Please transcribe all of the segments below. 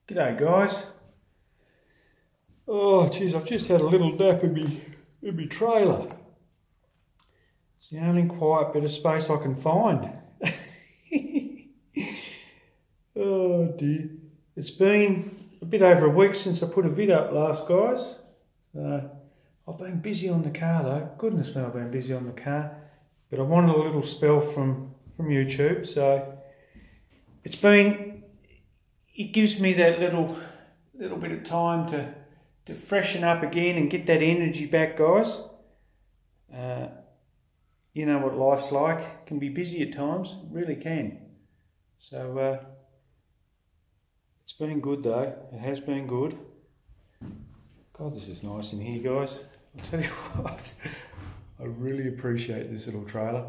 G'day guys. Oh geez, I've just had a little nap in me trailer. It's the only quiet bit of space I can find. Oh dear. It's been a bit over a week since I put a vid up last, guys. I've been busy on the car though. Goodness me, I've been busy on the car. But I wanted a little spell from YouTube, so it gives me that little bit of time to freshen up again and get that energy back, guys. You know what life's like. It can be busy at times, it really can. So it's been good though. It has been good. God, this is nice in here, guys. I'll tell you what, I really appreciate this little trailer.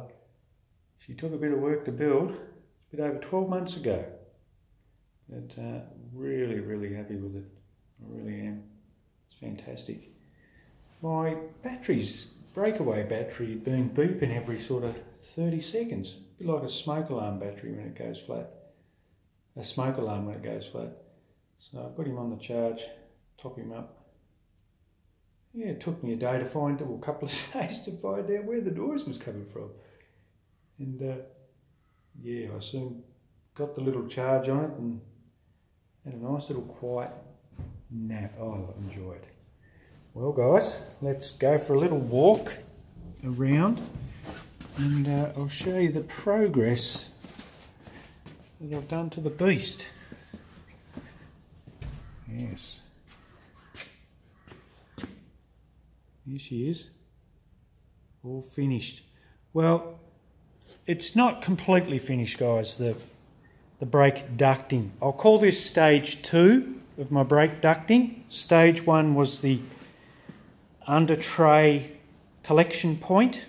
She took a bit of work to build. It's a bit over 12 months ago. But really happy with it. I really am. It's fantastic. My breakaway battery had been beeping every sort of 30 seconds. A bit like a smoke alarm battery when it goes flat. A smoke alarm when it goes flat. So I've got him on the charge, top him up. Yeah, it took me a day to find, or a couple of days to find out where the noise was coming from. And yeah, I soon got the little charge on it and had a nice little quiet nap. Oh, I enjoy it. Well guys, let's go for a little walk around and I'll show you the progress that I've done to the beast. Yes. Here she is. All finished. Well, it's not completely finished, guys, the brake ducting. I'll call this stage 2 of my brake ducting. Stage 1 was the under tray collection point,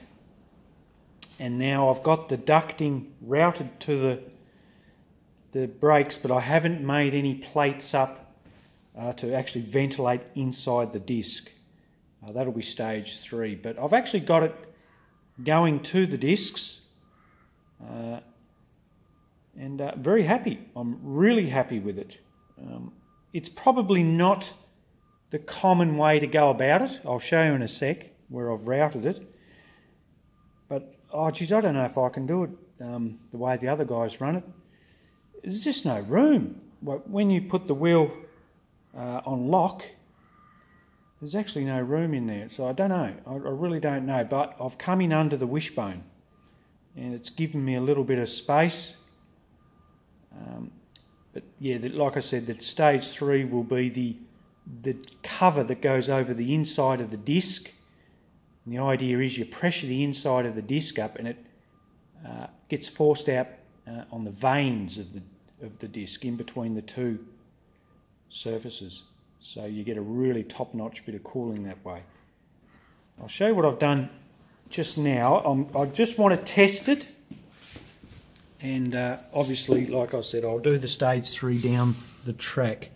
and now I've got the ducting routed to the brakes, but I haven't made any plates up to actually ventilate inside the disc. That'll be stage 3, but I've actually got it going to the discs. And very happy. I'm really happy with it. It's probably not the common way to go about it. I'll show you in a sec where I've routed it. But, oh geez, I don't know if I can do it the way the other guys run it. There's just no room. When you put the wheel on lock, there's actually no room in there. So I don't know. I really don't know. But I've come in under the wishbone and it's given me a little bit of space. But yeah, like I said, that stage 3 will be the cover that goes over the inside of the disc. And the idea is you pressure the inside of the disc up and it gets forced out on the vanes of the disc in between the two surfaces. So you get a really top-notch bit of cooling that way. I'll show you what I've done just now. I just want to test it. And obviously, like I said, I'll do the stage 3 down the track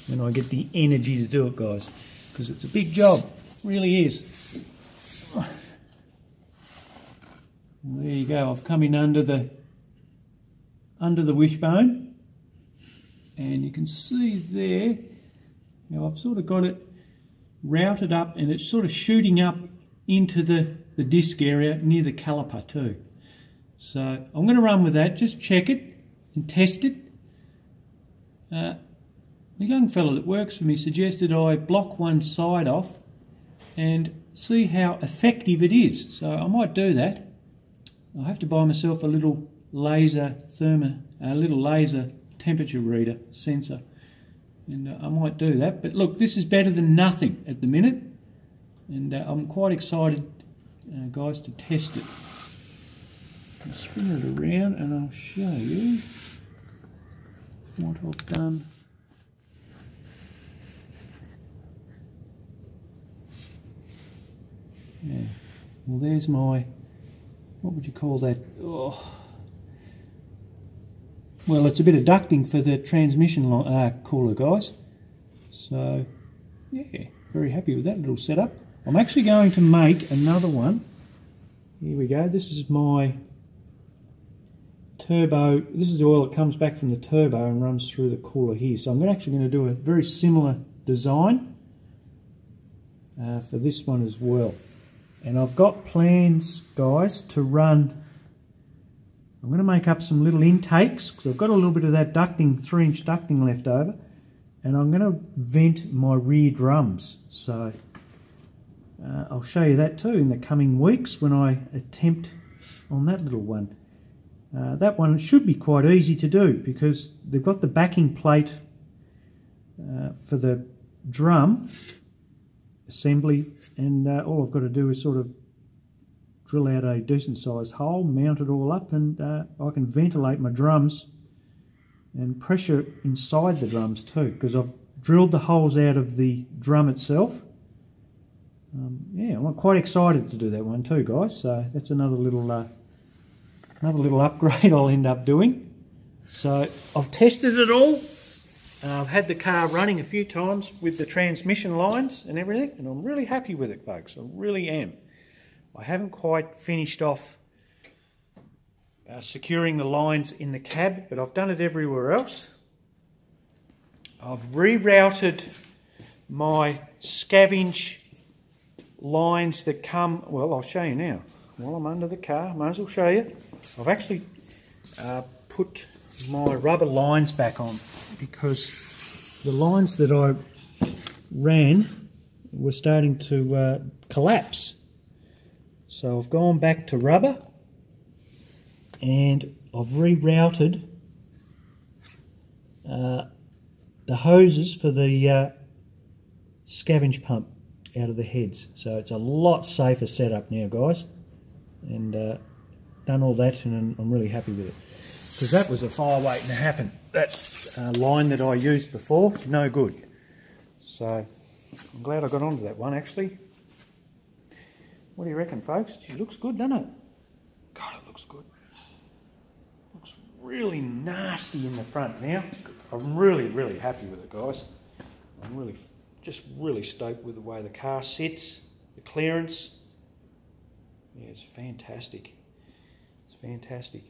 when I get the energy to do it, guys, because it's a big job, it really is. There you go. I've come in under the wishbone, and you can see there. Now I've sort of got it routed up, and it's sort of shooting up into the disc area near the caliper too. So I'm going to run with that, just check it and test it. The young fellow that works for me suggested I block one side off and see how effective it is. So I might do that. I'll have to buy myself a little laser temperature reader sensor, and I might do that. But look, this is better than nothing at the minute, and I'm quite excited, guys, to test it. I'll spin it around and I'll show you what I've done. Yeah, well there's my, what would you call that? Oh. Well, it's a bit of ducting for the transmission cooler, guys. So, yeah, very happy with that little setup. I'm actually going to make another one. Here we go, this is my turbo. This is the oil that comes back from the turbo and runs through the cooler here. So I'm actually going to do a very similar design for this one as well. And I've got plans, guys, to run. I'm going to make up some little intakes because I've got a little bit of that ducting, 3-inch ducting left over, and I'm going to vent my rear drums. So I'll show you that too in the coming weeks when I attempt on that little one. That one should be quite easy to do because they've got the backing plate for the drum assembly, and all I've got to do is sort of drill out a decent sized hole, mount it all up, and I can ventilate my drums and pressure inside the drums too, because I've drilled the holes out of the drum itself. Yeah, I'm quite excited to do that one too, guys. So that's another little upgrade I'll end up doing. So I've tested it all. I've had the car running a few times with the transmission lines and everything, and I'm really happy with it, folks. I really am. I haven't quite finished off securing the lines in the cab, but I've done it everywhere else. I've rerouted my scavenge lines that come, well, I'll show you now. While I'm under the car, I might as well show you. I've actually put my rubber lines back on because the lines that I ran were starting to collapse. So I've gone back to rubber and I've rerouted the hoses for the scavenge pump out of the heads. So it's a lot safer setup now, guys. And done all that, and I'm really happy with it. Because that was a fire waiting to happen. That line that I used before, no good. So I'm glad I got onto that one, actually. What do you reckon, folks? It looks good, doesn't it? God, it looks good. Looks really nasty in the front now. I'm really, really happy with it, guys. I'm really stoked with the way the car sits, the clearance. Yeah, it's fantastic. It's fantastic.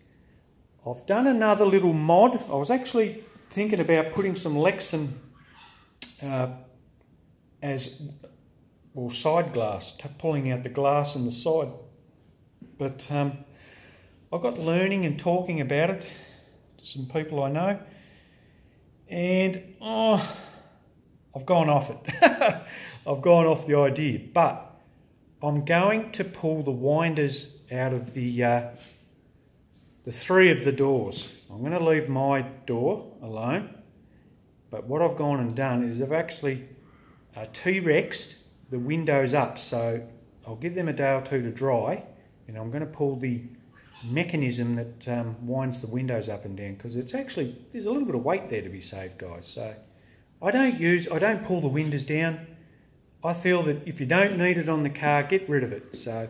I've done another little mod. I was actually thinking about putting some Lexan as well, side glass, pulling out the glass on the side. But I got learning and talking about it to some people I know, and I've gone off it. I've gone off the idea, but I'm going to pull the winders out of the 3 of the doors. I'm going to leave my door alone, but what I've gone and done is I've actually T-Rexed the windows up, so I'll give them a day or two to dry, and I'm going to pull the mechanism that winds the windows up and down, because it's actually, there's a little bit of weight there to be saved, guys. So I don't pull the windows down. I feel that if you don't need it on the car, get rid of it. So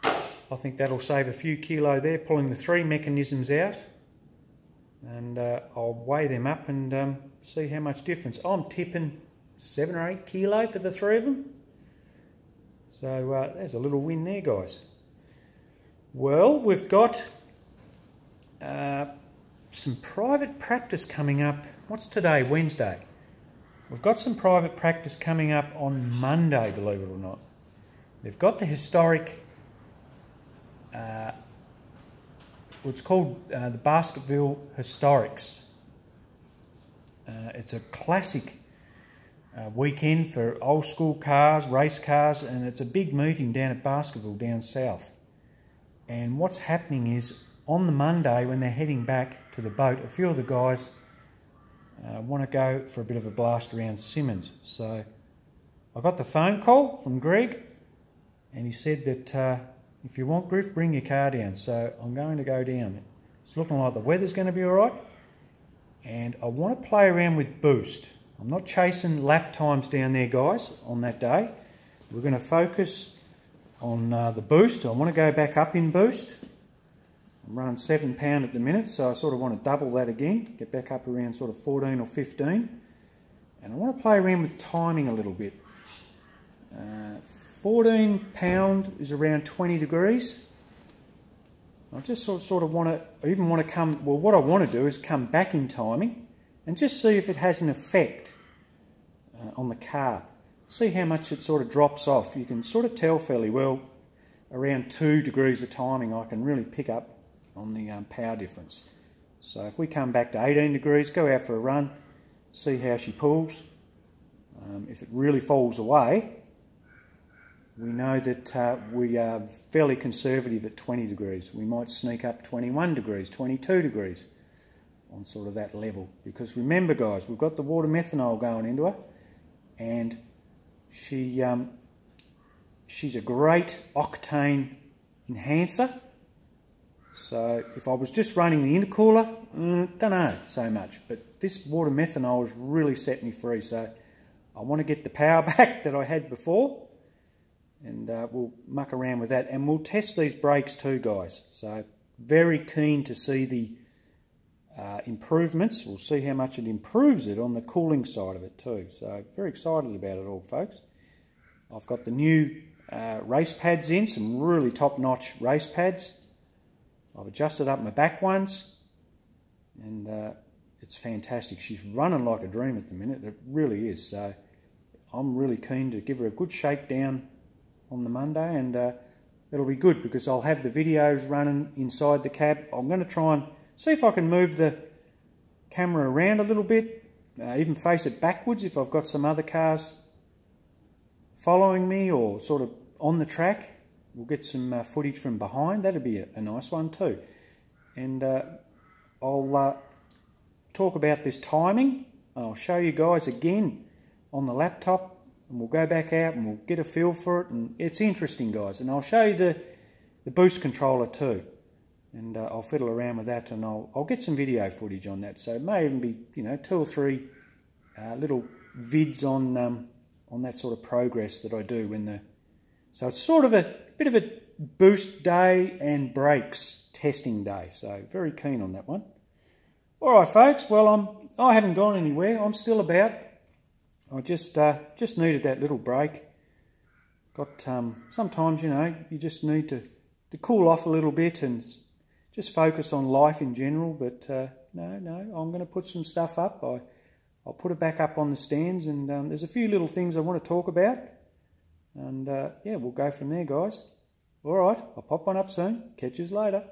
I think that'll save a few kilo there, pulling the 3 mechanisms out, and I'll weigh them up and see how much difference. I'm tipping 7 or 8 kilo for the 3 of them. So there's a little win there, guys. Well, we've got some private practice coming up. What's today? Wednesday. We've got some private practice coming up on Monday, believe it or not. They've got the historic, it's called the Baskerville Historics. It's a classic weekend for old school cars, race cars, and it's a big meeting down at Baskerville down south. And what's happening is on the Monday when they're heading back to the boat, a few of the guys want to go for a bit of a blast around Simmons. So I got the phone call from Greg, and he said that if you want, Griff, bring your car down. So I'm going to go down. It's looking like the weather's going to be alright, and I want to play around with boost. I'm not chasing lap times down there, guys, on that day. We're going to focus on the boost. I want to go back up in boost. I'm running 7 pound at the minute, so I sort of want to double that again, get back up around sort of 14 or 15. And I want to play around with timing a little bit. 14 pound is around 20 degrees. I just sort of want to, even want to come, well, what I want to do is come back in timing and just see if it has an effect on the car. See how much it sort of drops off. You can sort of tell fairly well around 2 degrees of timing. I can really pick up on the power difference. So if we come back to 18 degrees, go out for a run, see how she pulls. If it really falls away, we know that we are fairly conservative at 20 degrees. We might sneak up 21 degrees, 22 degrees on sort of that level. Because remember guys, we've got the water methanol going into her, and she's a great octane enhancer. So if I was just running the intercooler, don't know so much. But this water methanol has really set me free. So I want to get the power back that I had before. And we'll muck around with that, and we'll test these brakes too guys. So very keen to see the improvements. We'll see how much it improves it on the cooling side of it too. So very excited about it all folks. I've got the new race pads in, some really top-notch race pads. I've adjusted up my back ones, and it's fantastic. She's running like a dream at the minute, it really is. So I'm really keen to give her a good shakedown on the Monday, and it'll be good because I'll have the videos running inside the cab. I'm going to try and see if I can move the camera around a little bit, even face it backwards if I've got some other cars following me or sort of on the track. We'll get some footage from behind. That'd be a nice one too. And I'll talk about this timing. I'll show you guys again on the laptop, and we'll go back out and we'll get a feel for it, and it's interesting guys. And I'll show you the boost controller too, and I'll fiddle around with that, and I'll get some video footage on that. So it may even be, you know, 2 or 3 little vids on that sort of progress that I do when the. So it's sort of a bit of a boost day and brakes testing day. So very keen on that one. All right, folks. Well, I haven't gone anywhere. I'm still about. I just needed that little break. Got sometimes, you know, you just need to cool off a little bit and just focus on life in general. But no, I'm going to put some stuff up. I'll put it back up on the stands, and there's a few little things I want to talk about. And yeah, we'll go from there, guys. All right, I'll pop one up soon. Catch yous later.